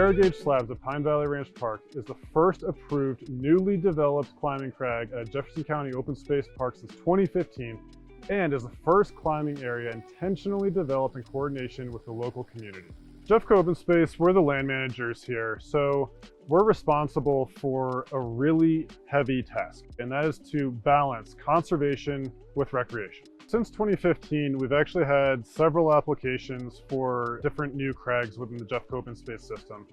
Narrow Gauge Slabs at Pine Valley Ranch Park is the first approved newly developed climbing crag at Jefferson County Open Space Park since 2015 and is the first climbing area intentionally developed in coordination with the local community. Jeffco Open Space, we're the land managers here, so we're responsible for a really heavy task, and that is to balance conservation with recreation. Since 2015, we've actually had several applications for different new crags within the Jeffco Open Space system.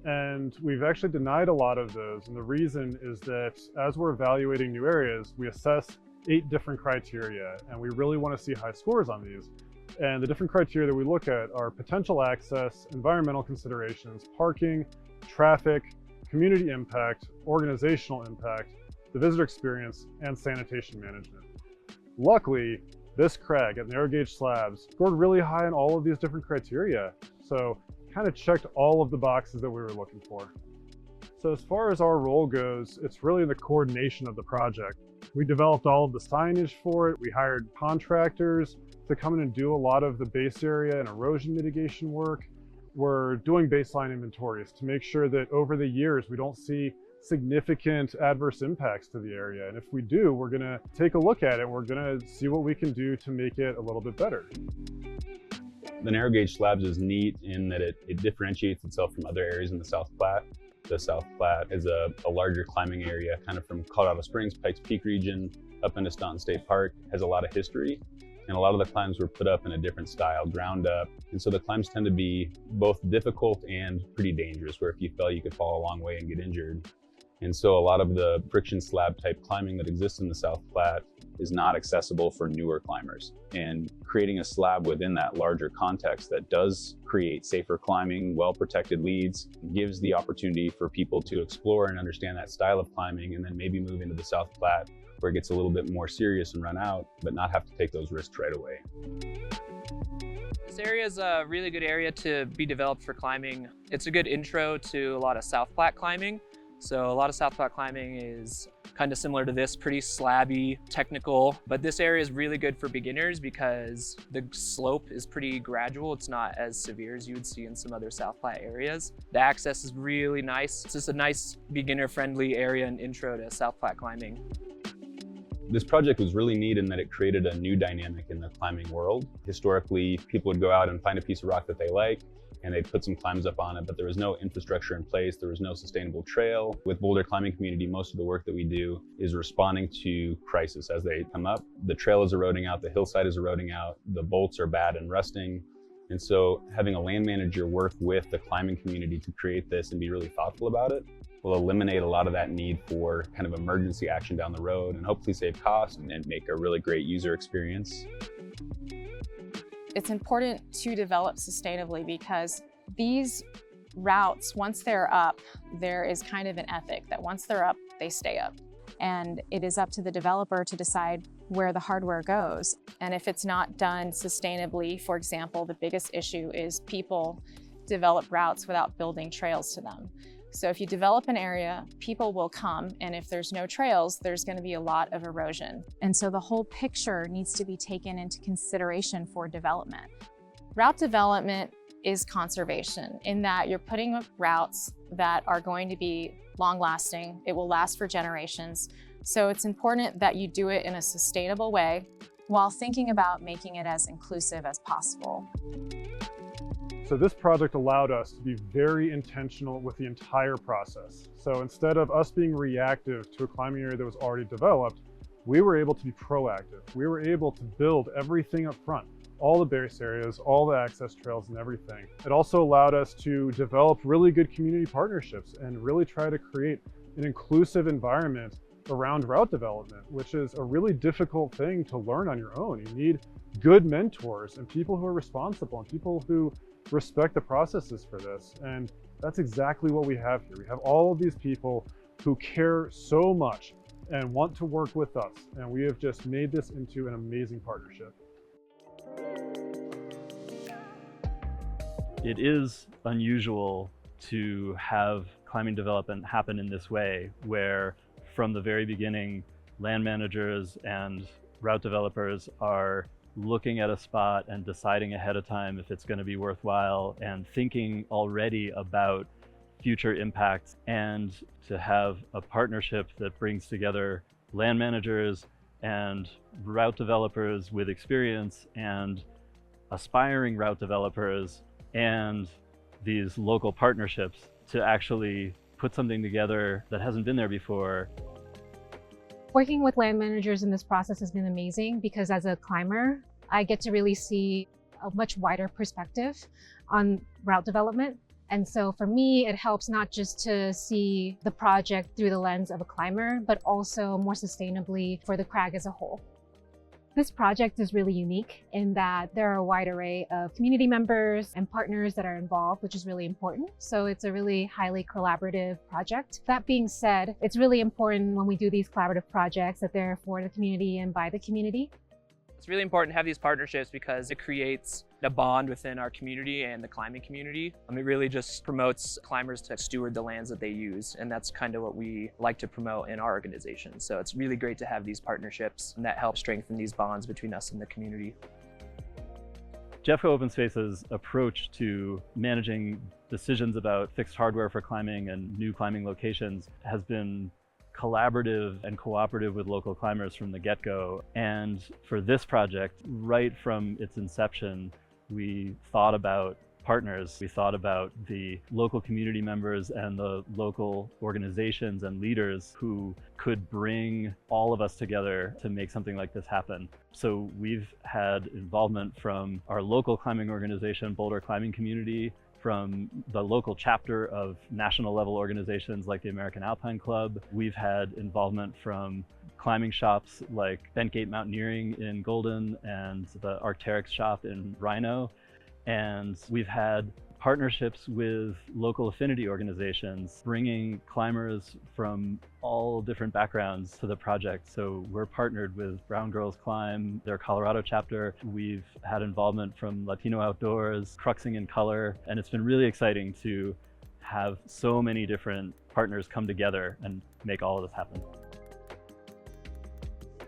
And we've actually denied a lot of those. And the reason is that as we're evaluating new areas, we assess 8 different criteria, and we really want to see high scores on these. And the different criteria that we look at are potential access, environmental considerations, parking, traffic, community impact, organizational impact, the visitor experience, and sanitation management. Luckily, this crag at Narrow Gauge Slabs scored really high on all of these different criteria. So kind of checked all of the boxes that we were looking for. So as far as our role goes, it's really the coordination of the project. We developed all of the signage for it. We hired contractors to come in and do a lot of the base area and erosion mitigation work. We're doing baseline inventories to make sure that over the years we don't see significant adverse impacts to the area. And if we do, we're gonna take a look at it. We're gonna see what we can do to make it a little bit better. The Narrow Gauge Slabs is neat in that it differentiates itself from other areas in the South Platte. The South Platte is a larger climbing area, kind of from Colorado Springs, Pikes Peak region, up into Staunton State Park, has a lot of history. And a lot of the climbs were put up in a different style, ground up. And so the climbs tend to be both difficult and pretty dangerous, where if you fell, you could fall a long way and get injured. And so a lot of the friction slab type climbing that exists in the South Platte is not accessible for newer climbers. And creating a slab within that larger context that does create safer climbing, well-protected leads, gives the opportunity for people to explore and understand that style of climbing, and then maybe move into the South Platte where it gets a little bit more serious and run out, but not have to take those risks right away. This area is a really good area to be developed for climbing. It's a good intro to a lot of South Platte climbing. So a lot of South Platte climbing is kind of similar to this, pretty slabby, technical, but this area is really good for beginners because the slope is pretty gradual. It's not as severe as you would see in some other South Platte areas. The access is really nice. It's just a nice beginner-friendly area and intro to South Platte climbing. This project was really neat in that it created a new dynamic in the climbing world. Historically, people would go out and find a piece of rock that they like, and they'd put some climbs up on it, but there was no infrastructure in place. There was no sustainable trail. With Boulder Climbing Community, most of the work that we do is responding to crisis as they come up. The trail is eroding out, the hillside is eroding out, the bolts are bad and rusting. And so having a land manager work with the climbing community to create this and be really thoughtful about it will eliminate a lot of that need for kind of emergency action down the road and hopefully save costs and make a really great user experience. It's important to develop sustainably because these routes, once they're up, there is kind of an ethic that once they're up, they stay up. And it is up to the developer to decide where the hardware goes. And if it's not done sustainably, for example, the biggest issue is people develop routes without building trails to them. So if you develop an area, people will come, and if there's no trails, there's going to be a lot of erosion. And so the whole picture needs to be taken into consideration for development. Route development is conservation in that you're putting up routes that are going to be long-lasting. It will last for generations. So it's important that you do it in a sustainable way while thinking about making it as inclusive as possible. So this project allowed us to be very intentional with the entire process. So instead of us being reactive to a climbing area that was already developed, we were able to be proactive. We were able to build everything up front, all the base areas, all the access trails and everything. It also allowed us to develop really good community partnerships and really try to create an inclusive environment around route development, which is a really difficult thing to learn on your own. You need good mentors and people who are responsible and people who respect the processes for this. And that's exactly what we have here. We have all of these people who care so much and want to work with us. And we have just made this into an amazing partnership. It is unusual to have climbing development happen in this way, where from the very beginning, land managers and route developers are looking at a spot and deciding ahead of time if it's going to be worthwhile and thinking already about future impacts, and to have a partnership that brings together land managers and route developers with experience and aspiring route developers and these local partnerships to actually put something together that hasn't been there before. Working with land managers in this process has been amazing because as a climber, I get to really see a much wider perspective on route development. And so for me, it helps not just to see the project through the lens of a climber, but also more sustainably for the crag as a whole. This project is really unique in that there are a wide array of community members and partners that are involved, which is really important. So it's a really highly collaborative project. That being said, it's really important when we do these collaborative projects that they're for the community and by the community. It's really important to have these partnerships because it creates a bond within our community and the climbing community. It really just promotes climbers to steward the lands that they use, and that's kind of what we like to promote in our organization. So it's really great to have these partnerships, and that helps strengthen these bonds between us and the community. Jeffco Open Space's approach to managing decisions about fixed hardware for climbing and new climbing locations has been collaborative and cooperative with local climbers from the get-go. And for this project, right from its inception, we thought about partners. We thought about the local community members and the local organizations and leaders who could bring all of us together to make something like this happen. So we've had involvement from our local climbing organization, Boulder Climbing Community, from the local chapter of national level organizations like the American Alpine Club. We've had involvement from climbing shops like Bentgate Mountaineering in Golden and the Arc'teryx shop in Rhino. And we've had partnerships with local affinity organizations, bringing climbers from all different backgrounds to the project. So we're partnered with Brown Girls Climb, their Colorado chapter. We've had involvement from Latino Outdoors, Cruxing in Color, and it's been really exciting to have so many different partners come together and make all of this happen.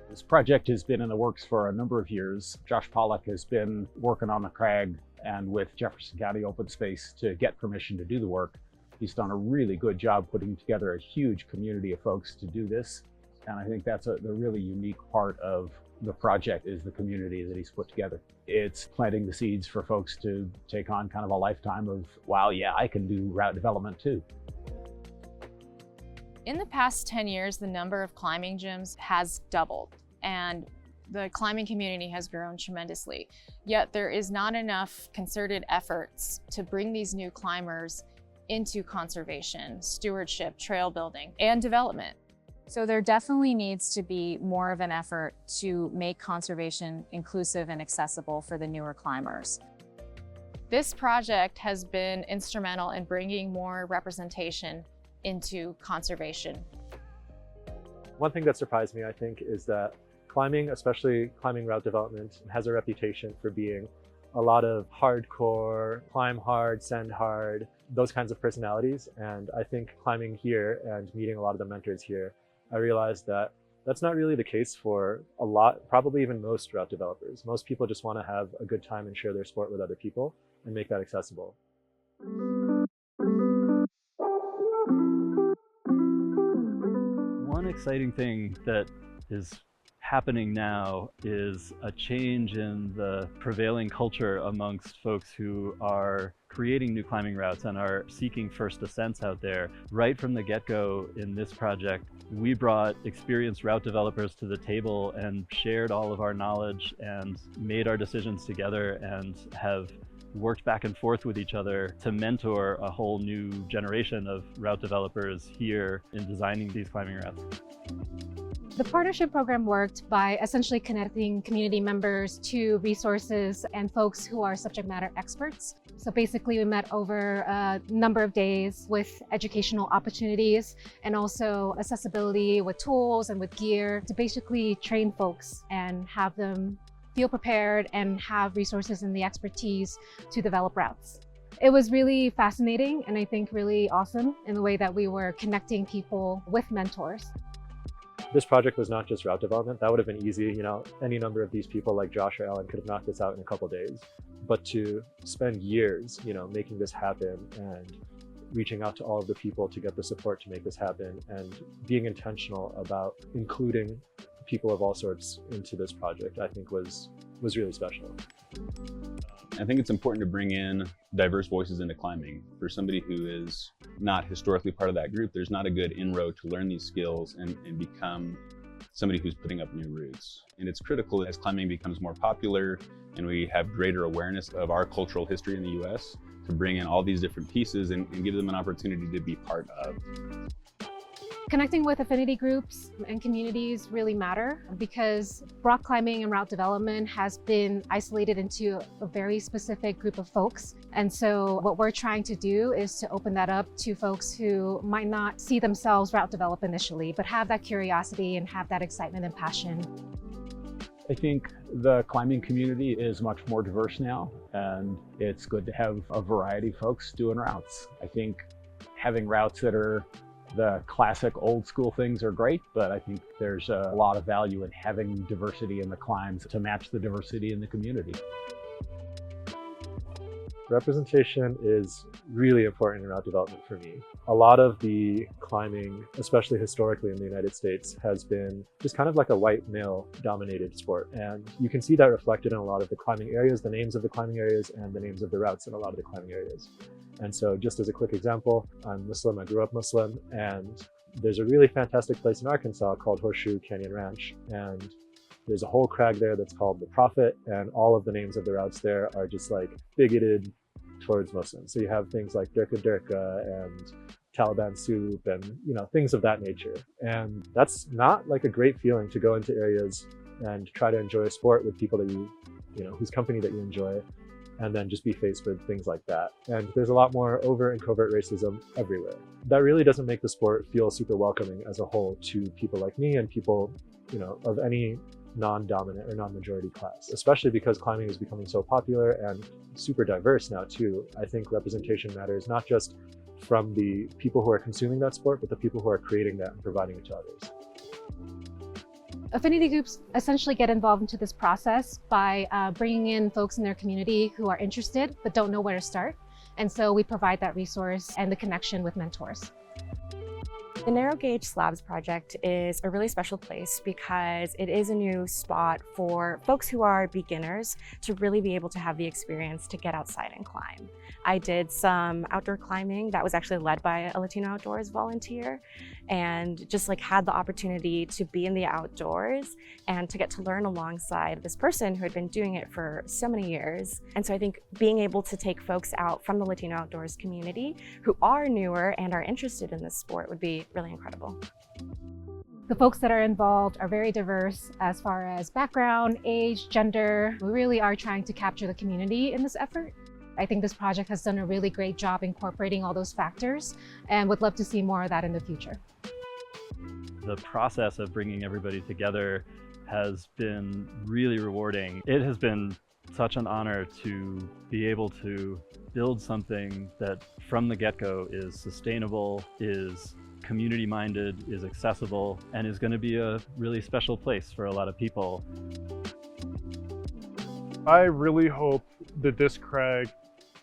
This project has been in the works for a number of years. Josh Pollock has been working on the crag and with Jefferson County Open Space to get permission to do the work. He's done a really good job putting together a huge community of folks to do this. And I think that's the really unique part of the project is the community that he's put together. It's planting the seeds for folks to take on kind of a lifetime of, wow, yeah, I can do route development too. In the past 10 years, the number of climbing gyms has doubled, and the climbing community has grown tremendously. Yet there is not enough concerted efforts to bring these new climbers into conservation, stewardship, trail building, and development. So there definitely needs to be more of an effort to make conservation inclusive and accessible for the newer climbers. This project has been instrumental in bringing more representation into conservation. One thing that surprised me, I think, is that climbing, especially climbing route development, has a reputation for being a lot of hardcore, climb hard, send hard, those kinds of personalities. And I think climbing here and meeting a lot of the mentors here, I realized that that's not really the case for a lot, probably even most route developers. Most people just want to have a good time and share their sport with other people and make that accessible. One exciting thing that is happening now is a change in the prevailing culture amongst folks who are creating new climbing routes and are seeking first ascents out there. Right from the get-go in this project, we brought experienced route developers to the table and shared all of our knowledge and made our decisions together and have worked back and forth with each other to mentor a whole new generation of route developers here in designing these climbing routes. The partnership program worked by essentially connecting community members to resources and folks who are subject matter experts. So basically we met over a number of days with educational opportunities and also accessibility with tools and with gear to basically train folks and have them feel prepared and have resources and the expertise to develop routes. It was really fascinating and I think really awesome in the way that we were connecting people with mentors. This project was not just route development. That would have been easy. You know, any number of these people like Josh or Alan could have knocked this out in a couple of days. But to spend years, you know, making this happen and reaching out to all of the people to get the support to make this happen, and being intentional about including people of all sorts into this project, I think was really special. I think it's important to bring in diverse voices into climbing. For somebody who is not historically part of that group, there's not a good inroad to learn these skills and become somebody who's putting up new routes. And it's critical as climbing becomes more popular and we have greater awareness of our cultural history in the US to bring in all these different pieces and give them an opportunity to be part of. Connecting with affinity groups and communities really matter, because rock climbing and route development has been isolated into a very specific group of folks. And so what we're trying to do is to open that up to folks who might not see themselves route develop initially, but have that curiosity and have that excitement and passion. I think the climbing community is much more diverse now, and it's good to have a variety of folks doing routes. I think having routes that are the classic old school things are great, but I think there's a lot of value in having diversity in the climbs to match the diversity in the community. Representation is really important in route development for me. A lot of the climbing, especially historically in the United States, has been just kind of like a white male dominated sport. And you can see that reflected in a lot of the climbing areas, the names of the climbing areas and the names of the routes in a lot of the climbing areas. And so just as a quick example, I'm Muslim, I grew up Muslim, and there's a really fantastic place in Arkansas called Horseshoe Canyon Ranch. And there's a whole crag there that's called the Prophet, and all of the names of the routes there are just like bigoted towards Muslims. So you have things like Durka Durka and Taliban soup and, you know, things of that nature. And that's not like a great feeling to go into areas and try to enjoy a sport with people that you know, whose company that you enjoy, and then just be faced with things like that. And there's a lot more overt and covert racism everywhere. That really doesn't make the sport feel super welcoming as a whole to people like me and people, you know, of any non-dominant or non-majority class, especially because climbing is becoming so popular and super diverse now too. I think representation matters, not just from the people who are consuming that sport, but the people who are creating that and providing it to others. Affinity groups essentially get involved into this process by bringing in folks in their community who are interested but don't know where to start. And so we provide that resource and the connection with mentors. The Narrow Gauge Slabs project is a really special place because it is a new spot for folks who are beginners to really be able to have the experience to get outside and climb. I did some outdoor climbing that was actually led by a Latino Outdoors volunteer, and just like had the opportunity to be in the outdoors and to get to learn alongside this person who had been doing it for so many years. And so I think being able to take folks out from the Latino Outdoors community who are newer and are interested in this sport would be really incredible. The folks that are involved are very diverse as far as background, age, gender. We really are trying to capture the community in this effort. I think this project has done a really great job incorporating all those factors, and would love to see more of that in the future. The process of bringing everybody together has been really rewarding. It has been such an honor to be able to build something that from the get-go is sustainable, is community-minded, is accessible, and is going to be a really special place for a lot of people. I really hope that this crag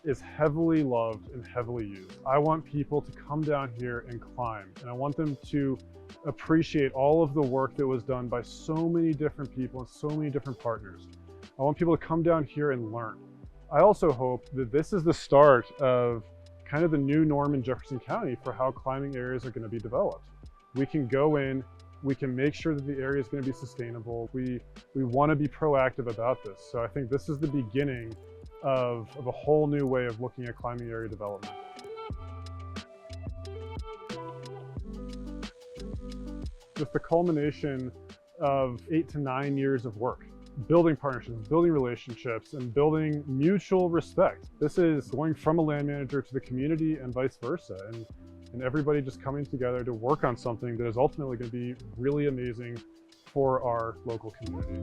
is heavily loved and heavily used. I want people to come down here and climb, and I want them to appreciate all of the work that was done by so many different people and so many different partners. I want people to come down here and learn. I also hope that this is the start of kind of the new norm in Jefferson County for how climbing areas are going to be developed. We can go in, we can make sure that the area is going to be sustainable. We want to be proactive about this. So I think this is the beginning of a whole new way of looking at climbing area development. Just the culmination of 8 to 9 years of work, building partnerships, building relationships, and building mutual respect. This is going from a land manager to the community and vice versa, and everybody just coming together to work on something that is ultimately going to be really amazing for our local community.